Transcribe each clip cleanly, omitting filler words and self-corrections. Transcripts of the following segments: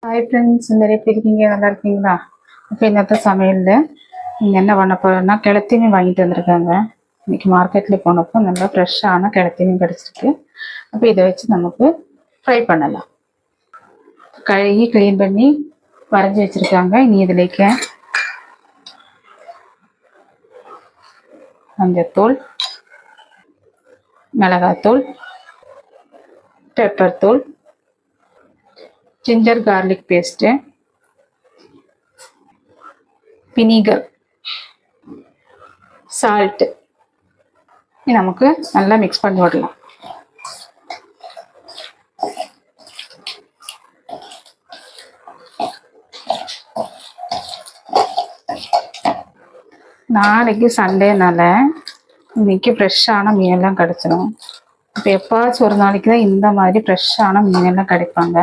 Hi friends, நிறைய பேர் இருக்கீங்க, நல்லா இருக்கீங்களா? இப்போ இன்னத்த சமையலில் நீங்கள் என்ன பண்ண போகிறோன்னா கெளுத்தி மீன் வாங்கிட்டு வந்திருக்காங்க. இன்றைக்கி மார்க்கெட்டில் போனப்போ நல்லா ஃப்ரெஷ்ஷான கெளுத்தி மீன் கிடச்சிருக்கு. அப்போ இதை வச்சு நமக்கு ஃப்ரை பண்ணலாம். கழுகி க்ளீன் பண்ணி வரைஞ்சி வச்சுருக்காங்க. இனி இதிலேக்க மஞ்சத்தூள், மிளகாத்தூள், பெப்பர் தூள், ginger garlic paste, vinegar, salt நமக்கு நல்லா மிக்ஸ் பண்ணி விடலாம். நாளைக்கு சண்டேனால இன்னைக்கு ஃப்ரெஷ்ஷான மீனெல்லாம் கிடச்சிடும். இப்போ எப்பாச்சும் ஒரு நாளைக்கு தான் இந்த மாதிரி ஃப்ரெஷ்ஷான மீனெல்லாம் கிடைப்பாங்க.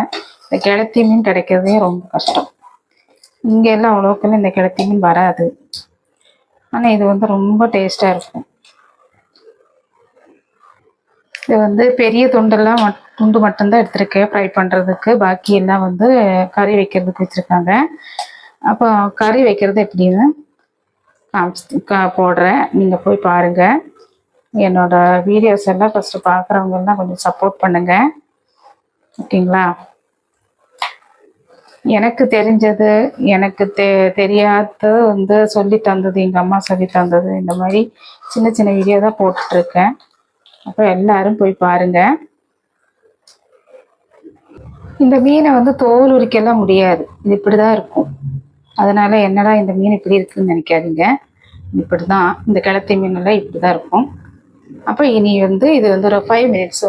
இந்த கெளுத்தி மீன் கிடைக்கிறதே ரொம்ப கஷ்டம். இங்கெல்லாம் அவ்வளோக்குன்னு இந்த கெளுத்தி மீன் வராது. ஆனால் இது வந்து ரொம்ப டேஸ்ட்டாக இருக்கும். இது பெரிய துண்டு மட்டும்தான் எடுத்திருக்கேன் ஃப்ரை பண்ணுறதுக்கு. பாக்கி எல்லாம் கறி வைக்கிறதுக்கு வச்சுருக்காங்க. அப்போ கறி வைக்கிறது எப்படின்னு போடுறேன், நீங்கள் போய் பாருங்கள். என்னோட வீடியோஸ் எல்லாம் ஃபஸ்ட்டு பார்க்குறவங்க எல்லாம் கொஞ்சம் சப்போர்ட் பண்ணுங்கள், ஓகேங்களா? எனக்கு தெரிஞ்சது, எனக்கு தெரியாத சொல்லி தந்தது, எங்கள் அம்மா சொல்லி தந்தது, இந்த மாதிரி சின்ன சின்ன வீடியோ தான் போட்டுட்ருக்கேன். அப்போ எல்லாரும் போய் பாருங்கள். இந்த மீனை தோல் உரிக்கலாம் முடியாது, இது இப்படி தான் இருக்கும். அதனால என்னடா இந்த மீன் இப்படி இருக்குன்னு நினைக்காதீங்க. இப்படி தான் இந்த கெளுத்தி மீனெல்லாம் இப்படி தான் இருக்கும். அப்போ இனி இது ஒரு 5 மினிட்ஸ்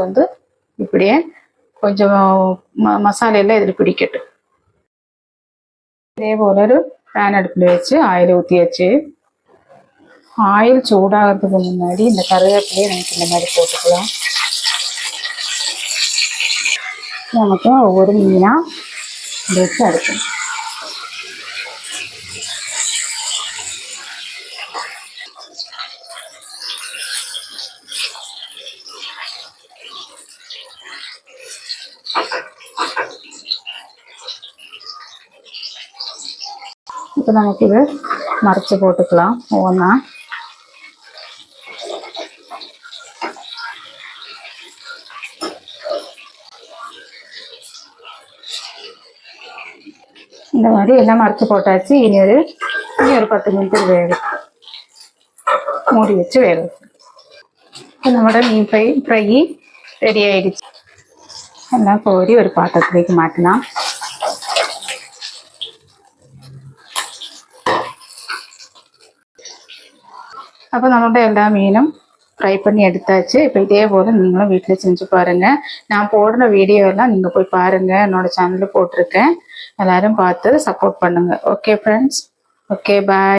இப்படியே கொஞ்சம் மசாலையெல்லாம் இதில் பிடிக்கட்டும். இதே போல் ஒரு பேன் அடுப்பில் வச்சு ஆயில் ஊற்றியாச்சு. ஆயில் சூடாகிறதுக்கு முன்னாடி இந்த கருவேப்பிலையை நமக்கு இந்த மாதிரி போட்டுக்கலாம். நமக்கு ஒவ்வொரு மீனாக வச்சு அடுக்கணும். இப்போ நமக்கு இது மறைச்சி போட்டுக்கலாம் ஒவ்வொன்றா. இந்த மாதிரி எல்லாம் மறைச்சி போட்டாச்சு. இனி ஒரு 10 நிமிஷம் வேகும், மூடி வச்சு வேகும். நம்மளோட மீன் ஃப்ரை ரெடி ஆகிடுச்சு. எல்லாம் கோரி ஒரு பாத்திரத்துலேக்கு மாட்டலாம். அப்போ நம்மளோட எல்லா மீனும் ஃப்ரை பண்ணி எடுத்தாச்சு. இப்போ இதே போல் நீங்களும் வீட்டில் செஞ்சு பாருங்கள். நான் போடுற வீடியோலாம் நீங்கள் போய் பாருங்கள், என்னோடய சேனலில் போட்டிருக்கேன். எல்லோரும் பார்த்து சப்போர்ட் பண்ணுங்கள். Okay friends, okay bye.